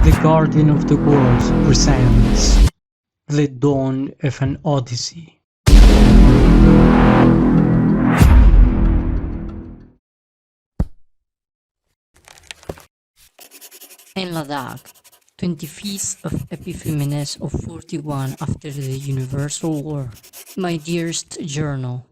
The Guardian of the Worlds presents The Dawn of an Odyssey. In Ladakh, 25th of Epiphemenes of 41 after the Universal War. My dearest journal,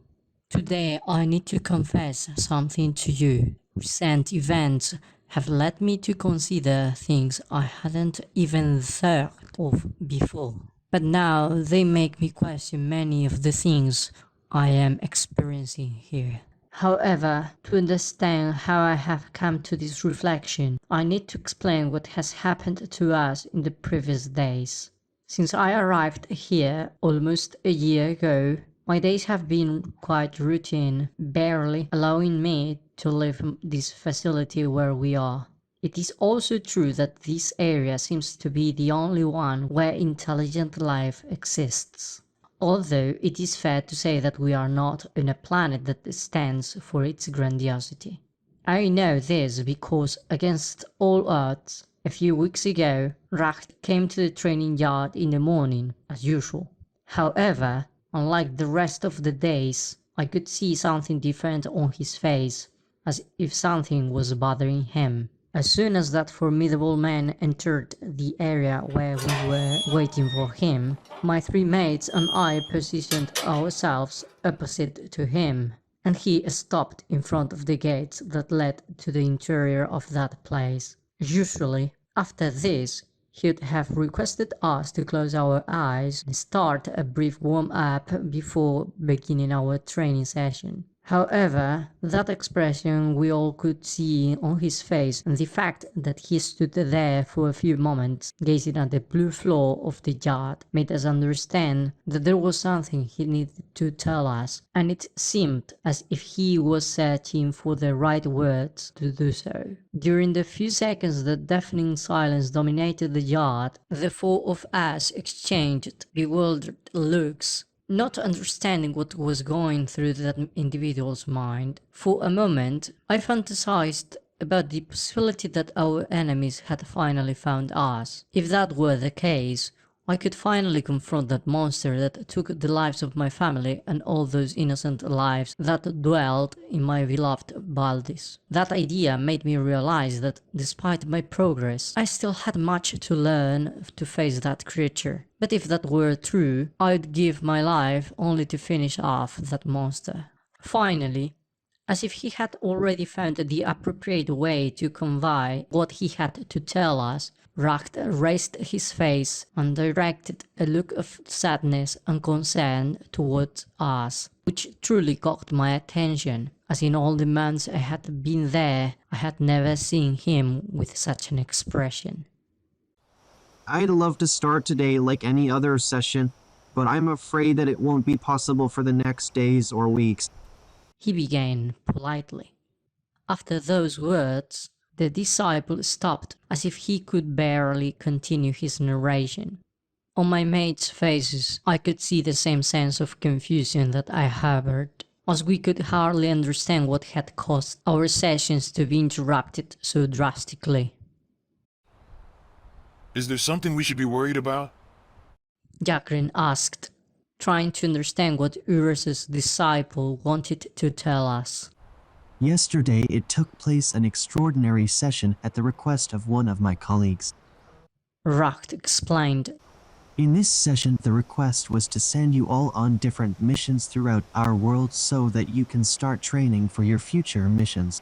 today I need to confess something to you. Recent events have led me to consider things I hadn't even thought of before. But now they make me question many of the things I am experiencing here. However, to understand how I have come to this reflection, I need to explain what has happened to us in the previous days. Since I arrived here almost a year ago, my days have been quite routine, barely allowing me to leave this facility where we are. It is also true that this area seems to be the only one where intelligent life exists. Although it is fair to say that we are not on a planet that stands for its grandiosity. I know this because, against all odds, a few weeks ago, Racht came to the training yard in the morning, as usual. However, unlike the rest of the days, I could see something different on his face, as if something was bothering him. As soon as that formidable man entered the area where we were waiting for him, my three mates and I positioned ourselves opposite to him, and he stopped in front of the gates that led to the interior of that place. Usually, after this, he would have requested us to close our eyes and start a brief warm-up before beginning our training session. However, that expression we all could see on his face, and the fact that he stood there for a few moments, gazing at the blue floor of the yard, made us understand that there was something he needed to tell us, and it seemed as if he was searching for the right words to do so. During the few seconds that deafening silence dominated the yard, the four of us exchanged bewildered looks, not understanding what was going through that individual's mind. For a moment, I fantasized about the possibility that our enemies had finally found us. If that were the case, I could finally confront that monster that took the lives of my family and all those innocent lives that dwelled in my beloved Baldis. That idea made me realize that despite my progress, I still had much to learn to face that creature. But if that were true, I would give my life only to finish off that monster. Finally, as if he had already found the appropriate way to convey what he had to tell us, Racht raised his face and directed a look of sadness and concern towards us, which truly caught my attention, as in all the months I had been there, I had never seen him with such an expression. I'd love to start today like any other session, but I'm afraid that it won't be possible for the next days or weeks. He began politely. After those words, the disciple stopped as if he could barely continue his narration. On my mates' faces, I could see the same sense of confusion that I harbored, as we could hardly understand what had caused our sessions to be interrupted so drastically. Is there something we should be worried about? Yakren asked, trying to understand what Arus's disciple wanted to tell us. Yesterday it took place an extraordinary session at the request of one of my colleagues. Racht explained. In this session the request was to send you all on different missions throughout our world so that you can start training for your future missions.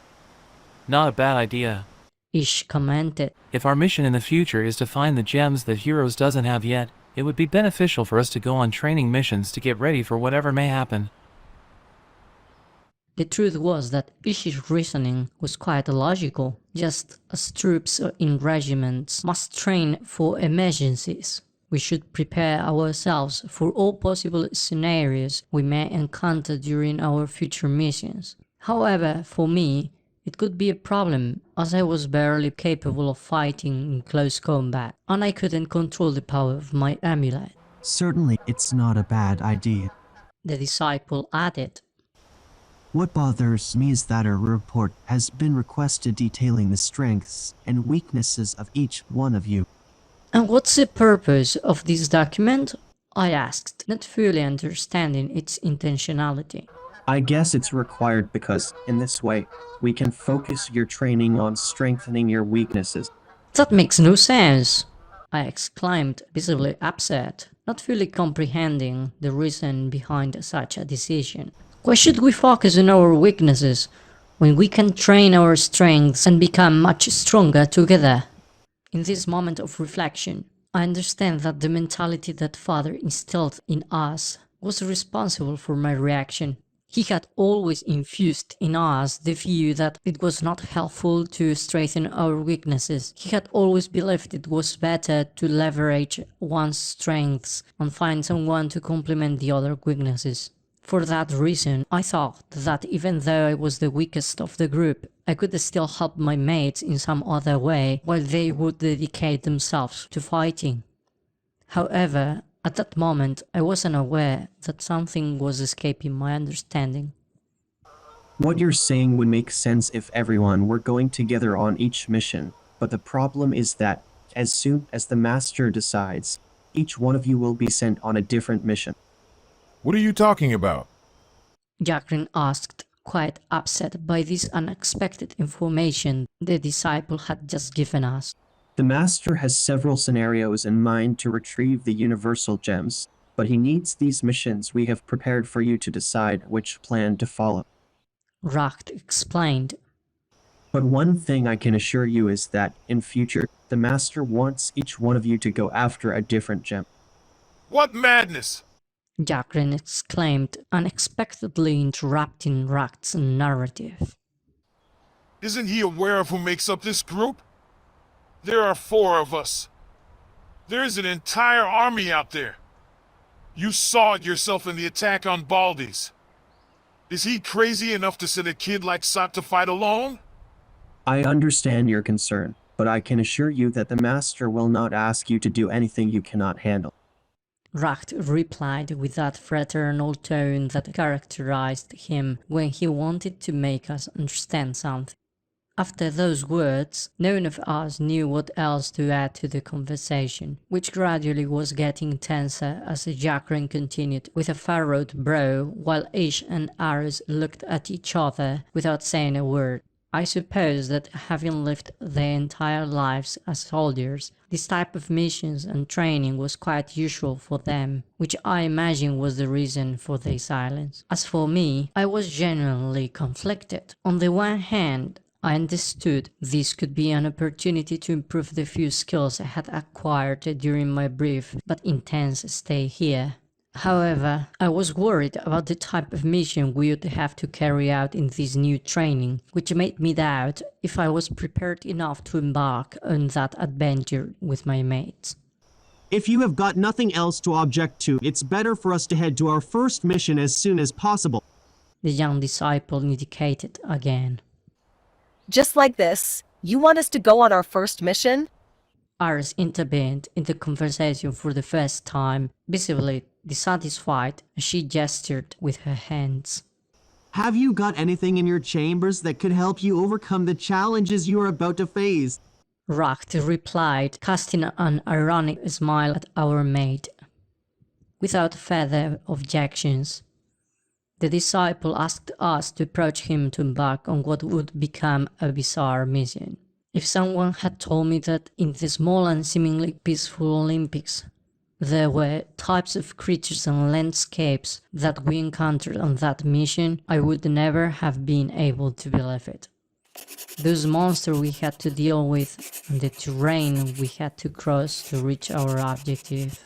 Not a bad idea. Ish commented. If our mission in the future is to find the gems that Heroes doesn't have yet, it would be beneficial for us to go on training missions to get ready for whatever may happen. The truth was that Ish's reasoning was quite logical, just as troops in regiments must train for emergencies. We should prepare ourselves for all possible scenarios we may encounter during our future missions. However, for me, it could be a problem, as I was barely capable of fighting in close combat, and I couldn't control the power of my amulet. Certainly it's not a bad idea. The disciple added. What bothers me is that a report has been requested detailing the strengths and weaknesses of each one of you. And what's the purpose of this document? I asked, not fully understanding its intentionality. I guess it's required because, in this way, we can focus your training on strengthening your weaknesses. That makes no sense, I exclaimed, visibly upset, not fully comprehending the reason behind such a decision. Why should we focus on our weaknesses when we can train our strengths and become much stronger together? In this moment of reflection, I understand that the mentality that Father instilled in us was responsible for my reaction. He had always infused in us the view that it was not helpful to strengthen our weaknesses. He had always believed it was better to leverage one's strengths and find someone to complement the other weaknesses. For that reason, I thought that even though I was the weakest of the group, I could still help my mates in some other way while they would dedicate themselves to fighting. However, at that moment, I wasn't aware that something was escaping my understanding. What you're saying would make sense if everyone were going together on each mission, but the problem is that, as soon as the Master decides, each one of you will be sent on a different mission. What are you talking about? Yakren asked, quite upset by this unexpected information the disciple had just given us. The Master has several scenarios in mind to retrieve the universal gems, but he needs these missions we have prepared for you to decide which plan to follow. Racht explained. But one thing I can assure you is that, in future, the Master wants each one of you to go after a different gem. What madness! Yakren exclaimed, unexpectedly interrupting Racht's narrative. Isn't he aware of who makes up this group? There are 4 of us. There is an entire army out there. You saw it yourself in the attack on Baldi's. Is he crazy enough to send a kid like Sot to fight alone? I understand your concern, but I can assure you that the Master will not ask you to do anything you cannot handle. Racht replied with that fraternal tone that characterized him when he wanted to make us understand something. After those words, none of us knew what else to add to the conversation, which gradually was getting tenser as Yakren continued with a furrowed brow while Ish and Arus looked at each other without saying a word. I suppose that having lived their entire lives as soldiers, this type of missions and training was quite usual for them, which I imagine was the reason for their silence. As for me, I was genuinely conflicted. On the one hand, I understood this could be an opportunity to improve the few skills I had acquired during my brief but intense stay here. However, I was worried about the type of mission we would have to carry out in this new training, which made me doubt if I was prepared enough to embark on that adventure with my mates. If you have got nothing else to object to, it's better for us to head to our first mission as soon as possible. The young disciple indicated again. Just like this, you want us to go on our first mission? Arus intervened in the conversation for the first time, visibly dissatisfied as she gestured with her hands. Have you got anything in your chambers that could help you overcome the challenges you are about to face? Racht replied, casting an ironic smile at our mate. Without further objections, the disciple asked us to approach him to embark on what would become a bizarre mission. If someone had told me that in the small and seemingly peaceful Olympis, there were types of creatures and landscapes that we encountered on that mission, I would never have been able to believe it. Those monsters we had to deal with and the terrain we had to cross to reach our objective.